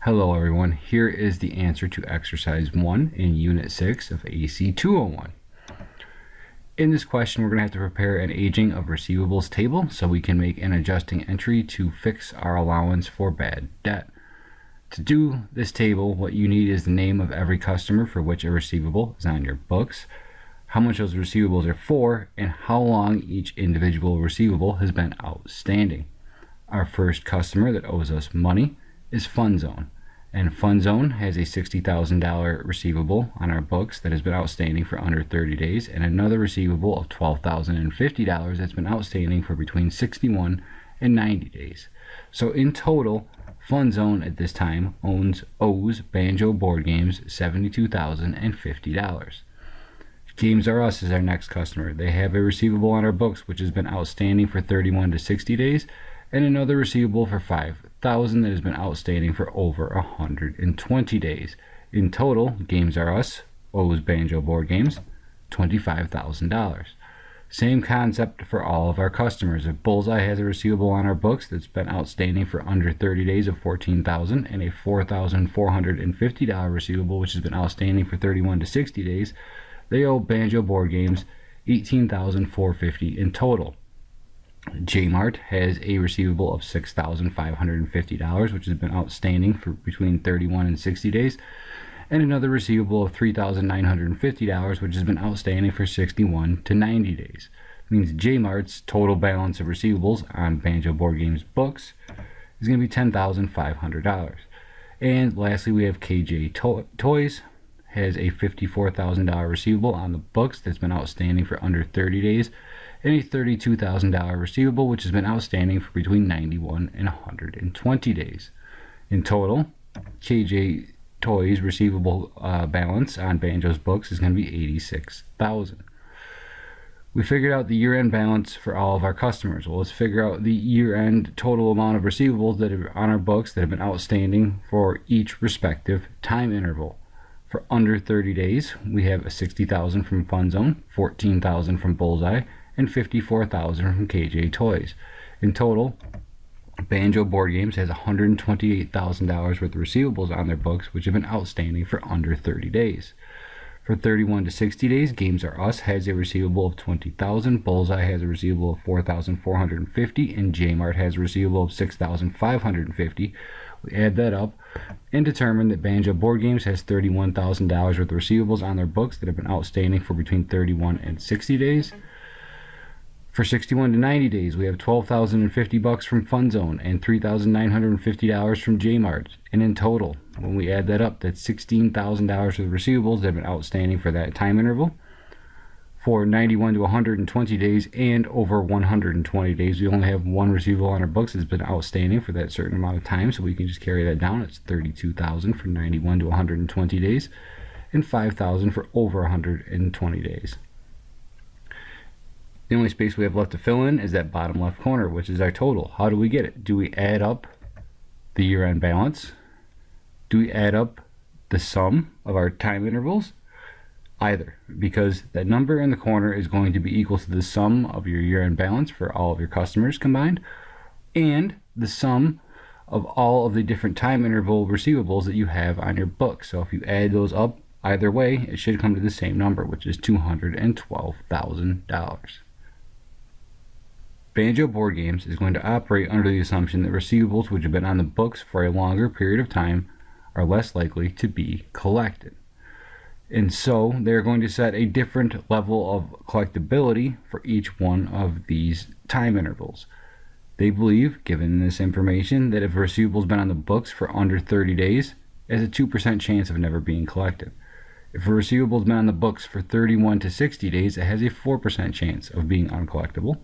Hello everyone, here is the answer to exercise 1 in unit 6 of AC201. In this question we're going to have to prepare an aging of receivables table so we can make an adjusting entry to fix our allowance for bad debt. To do this table, what you need is the name of every customer for which a receivable is on your books, how much those receivables are for, and how long each individual receivable has been outstanding. Our first customer that owes us money is FundZone, and FundZone has a $60,000 receivable on our books that has been outstanding for under 30 days, and another receivable of $12,050 that's been outstanding for between 61 and 90 days. So in total, FundZone at this time owes Banjo Board Games $72,050. Games R Us is our next customer. They have a receivable on our books which has been outstanding for 31 to 60 days, and another receivable for $5,000 that has been outstanding for over 120 days. In total, Games R Us owes Banjo Board Games $25,000. Same concept for all of our customers. If Bullseye has a receivable on our books that's been outstanding for under 30 days of $14,000 and a $4,450 receivable which has been outstanding for 31 to 60 days, they owe Banjo Board Games $18,450 in total. J-Mart has a receivable of $6,550 which has been outstanding for between 31 and 60 days, and another receivable of $3,950 which has been outstanding for 61 to 90 days. It means J-Mart's total balance of receivables on Banjo Board Games books is going to be $10,500. And lastly, we have KJ Toys has a $54,000 receivable on the books that's been outstanding for under 30 days, and a $32,000 receivable which has been outstanding for between 91 and 120 days. In total, KJ Toys receivable balance on Banjo's books is going to be $86,000. We figured out the year-end balance for all of our customers. Well, let's figure out the year-end total amount of receivables that are on our books that have been outstanding for each respective time interval. For under 30 days, we have a $60,000 from FundZone, $14,000 from Bullseye, and $54,000 from KJ Toys. In total, Banjo Board Games has $128,000 worth of receivables on their books which have been outstanding for under 30 days. For 31 to 60 days, Games R Us has a receivable of $20,000, Bullseye has a receivable of $4,450, and J-Mart has a receivable of $6,550. We add that up and determine that Banjo Board Games has $31,000 worth of receivables on their books that have been outstanding for between 31 and 60 days. For 61 to 90 days, we have $12,050 from FundZone and $3,950 from J-Mart. And in total, when we add that up, that's $16,000 of receivables that have been outstanding for that time interval. For 91 to 120 days and over 120 days, we only have one receivable on our books that's been outstanding for that certain amount of time, so we can just carry that down. It's $32,000 for 91 to 120 days and $5,000 for over 120 days. The only space we have left to fill in is that bottom left corner, which is our total. How do we get it? Do we add up the year-end balance? Do we add up the sum of our time intervals? Either, because that number in the corner is going to be equal to the sum of your year-end balance for all of your customers combined, and the sum of all of the different time interval receivables that you have on your book. So if you add those up, either way, it should come to the same number, which is $212,000. Banjo Board Games is going to operate under the assumption that receivables which have been on the books for a longer period of time are less likely to be collected. And so they're going to set a different level of collectability for each one of these time intervals. They believe, given this information, that if a receivables been on the books for under 30 days, it has a 2% chance of never being collected. If a receivable's been on the books for 31 to 60 days, it has a 4% chance of being uncollectible.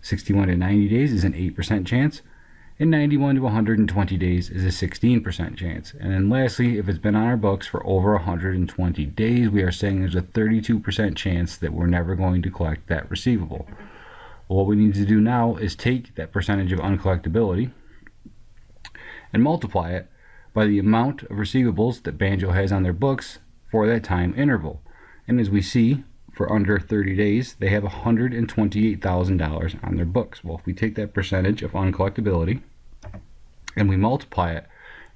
61 to 90 days is an 8% chance, and 91 to 120 days is a 16% chance. And then lastly, if it's been on our books for over 120 days, we are saying there's a 32% chance that we're never going to collect that receivable. Well, what we need to do now is take that percentage of uncollectability and multiply it by the amount of receivables that Banjo has on their books for that time interval. And as we see, for under 30 days, they have $128,000 on their books. Well, if we take that percentage of uncollectability and we multiply it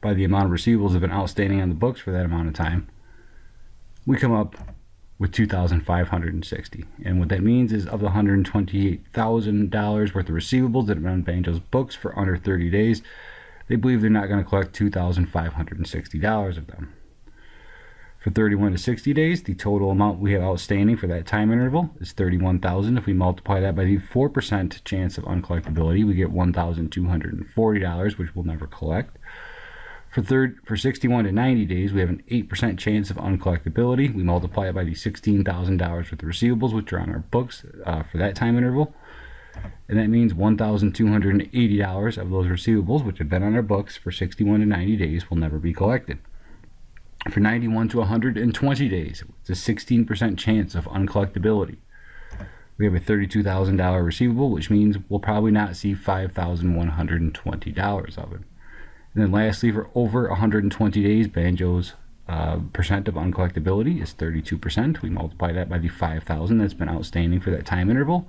by the amount of receivables that have been outstanding on the books for that amount of time, we come up with $2,560. And what that means is, of the $128,000 worth of receivables that have been on Banjo's books for under 30 days, they believe they're not going to collect $2,560 of them. For 31 to 60 days, the total amount we have outstanding for that time interval is $31,000. If we multiply that by the 4% chance of uncollectability, we get $1,240, which we'll never collect. For 61 to 90 days, we have an 8% chance of uncollectability. We multiply it by the $16,000 worth of receivables, which are on our books for that time interval. And that means $1,280 of those receivables, which have been on our books for 61 to 90 days, will never be collected. For 91 to 120 days, it's a 16% chance of uncollectability. We have a $32,000 receivable, which means we'll probably not see $5,120 of it. And then lastly, for over 120 days, Banjo's percent of uncollectability is 32%. We multiply that by the $5,000 that's been outstanding for that time interval.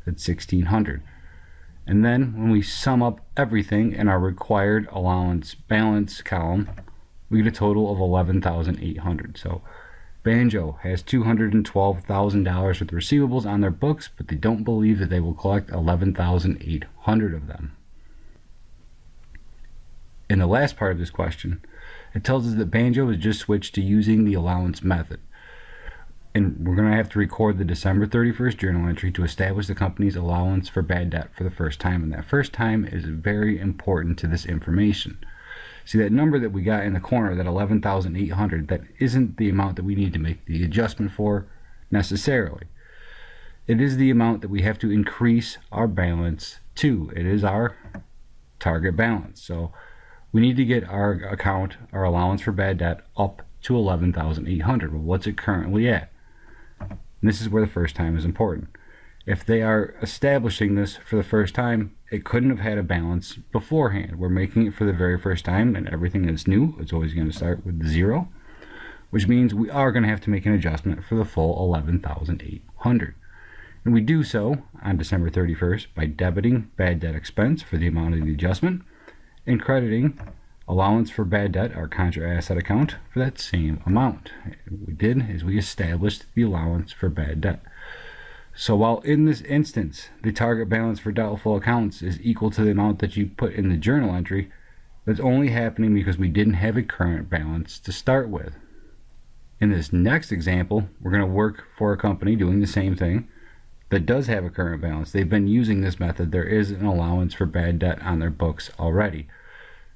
That's $1,600. And then when we sum up everything in our required allowance balance column, we get a total of $11,800. So Banjo has $212,000 worth of receivables on their books, but they don't believe that they will collect $11,800 of them. In the last part of this question, it tells us that Banjo has just switched to using the allowance method. And we're going to have to record the December 31st journal entry to establish the company's allowance for bad debt for the first time. And that first time is very important to this information. See, that number that we got in the corner, that $11,800, that isn't the amount that we need to make the adjustment for necessarily. It is the amount that we have to increase our balance to. It is our target balance. So we need to get our account, our allowance for bad debt, up to $11,800. Well, what's it currently at? And this is where the first time is important. If they are establishing this for the first time, it couldn't have had a balance beforehand. We're making it for the very first time, and everything that's new, it's always going to start with 0, which means we are going to have to make an adjustment for the full $11,800. And we do so on December 31st by debiting bad debt expense for the amount of the adjustment and crediting allowance for bad debt, our contra asset account, for that same amount. What we did is we established the allowance for bad debt. So while in this instance, the target balance for doubtful accounts is equal to the amount that you put in the journal entry, that's only happening because we didn't have a current balance to start with. In this next example, we're going to work for a company doing the same thing that does have a current balance. They've been using this method. There is an allowance for bad debt on their books already.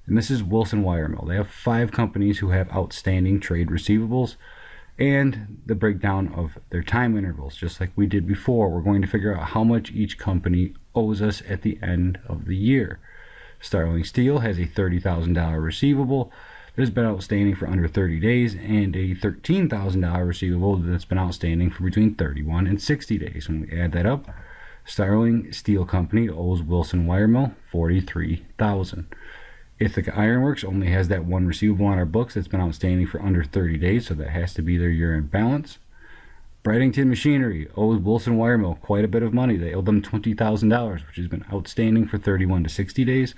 And this is Wilson Wire Mill. They have 5 companies who have outstanding trade receivables, and the breakdown of their time intervals. Just like we did before, we're going to figure out how much each company owes us at the end of the year. Starling Steel has a $30,000 receivable that has been outstanding for under 30 days, and a $13,000 receivable that's been outstanding for between 31 and 60 days. When we add that up, Starling Steel Company owes Wilson Wire Mill $43,000. Ithaca Ironworks only has that one receivable on our books that's been outstanding for under 30 days, so that has to be their year-end balance. Bradington Machinery owes Wilson Wire Mill quite a bit of money. They owe them $20,000, which has been outstanding for 31 to 60 days.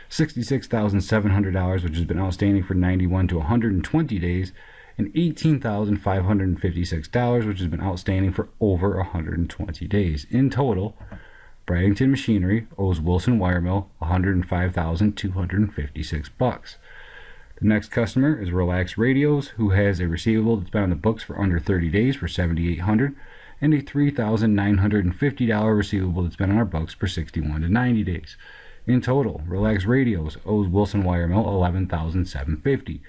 $66,700, which has been outstanding for 91 to 120 days. And $18,556, which has been outstanding for over 120 days. In total, Bradington Machinery owes Wilson Wire Mill $105,256. The next customer is Relax Radios, who has a receivable that's been on the books for under 30 days for $7,800, and a $3,950 receivable that's been on our books for 61 to 90 days. In total, Relax Radios owes Wilson Wire Mill $11,750.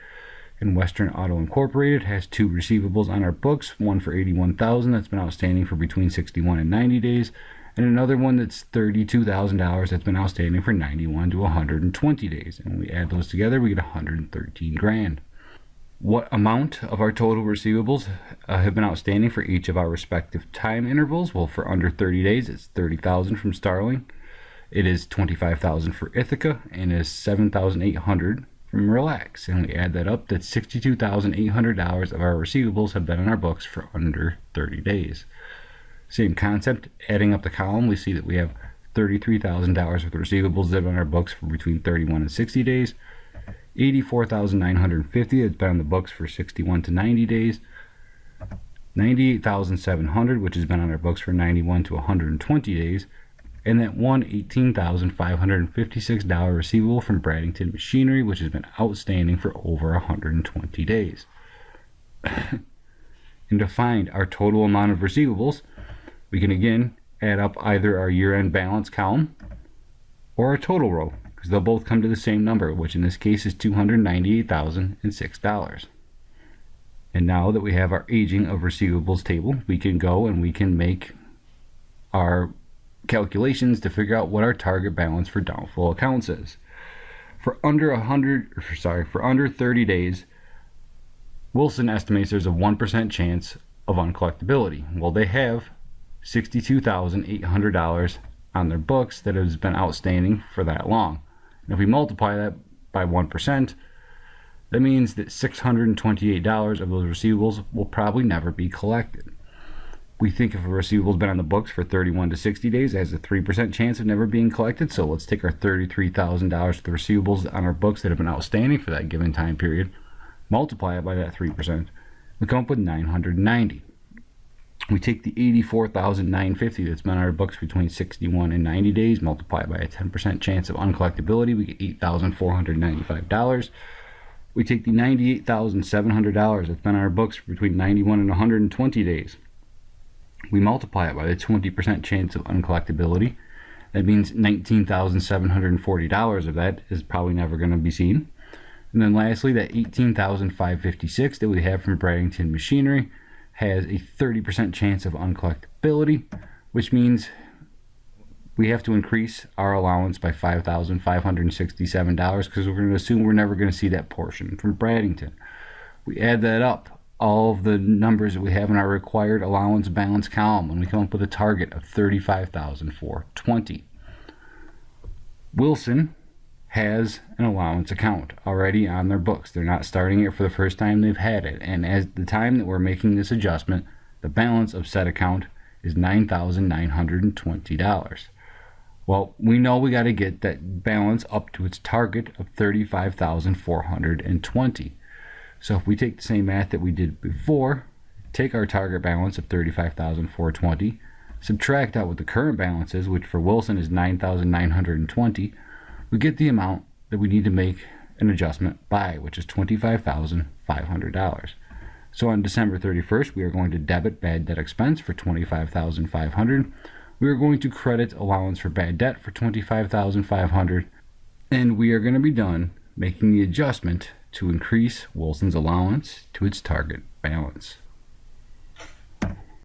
And Western Auto Incorporated has 2 receivables on our books, one for $81,000 that's been outstanding for between 61 and 90 days, and another one that's $32,000 that's been outstanding for 91 to 120 days. And when we add those together, we get $113,000. What amount of our total receivables have been outstanding for each of our respective time intervals? Well, for under 30 days, it's $30,000 from Starling. It is $25,000 for Ithaca, and it is $7,800 from Relax. And we add that up, that's $62,800 of our receivables have been on our books for under 30 days. Same concept, adding up the column, we see that we have $33,000 worth of receivables that are on our books for between 31 and 60 days, $84,950 that's been on the books for 61 to 90 days, $98,700 which has been on our books for 91 to 120 days, and that one $18,556 receivable from Bradington Machinery, which has been outstanding for over 120 days. And to find our total amount of receivables, we can again add up either our year-end balance column or our total row, because they'll both come to the same number, which in this case is $298,006. And now that we have our aging of receivables table, we can go and we can make our calculations to figure out what our target balance for doubtful accounts is. For under 30 days, Wilson estimates there's a 1% chance of uncollectability. Well, they have $62,800 on their books that has been outstanding for that long. And if we multiply that by 1%, that means that $628 of those receivables will probably never be collected. We think if a receivables been on the books for 31 to 60 days, it has a 3% chance of never being collected. So let's take our $33,000 of the receivables on our books that have been outstanding for that given time period, multiply it by that 3%, we come up with $990. We take the $84,950 that's been on our books between 61 and 90 days, multiply it by a 10% chance of uncollectability, we get $8,495. We take the $98,700 that's been on our books between 91 and 120 days. We multiply it by the 20% chance of uncollectability. That means $19,740 of that is probably never going to be seen. And then lastly, that $18,556 that we have from Bradington Machinery has a 30% chance of uncollectability, which means we have to increase our allowance by $5,567 because we're going to assume we're never going to see that portion from Bradington. We add that up, all of the numbers that we have in our required allowance balance column, and we come up with a target of $35,420. Wilson has an allowance account already on their books. They're not starting it for the first time, they've had it. And at the time that we're making this adjustment, the balance of said account is $9,920. Well, we know we got to get that balance up to its target of $35,420. So if we take the same math that we did before, take our target balance of $35,420, subtract out what the current balance is, which for Wilson is $9,920, we get the amount that we need to make an adjustment by, which is $25,500. So on December 31st, we are going to debit bad debt expense for $25,500. We are going to credit allowance for bad debt for $25,500, and we are going to be done making the adjustment to increase Wilson's allowance to its target balance.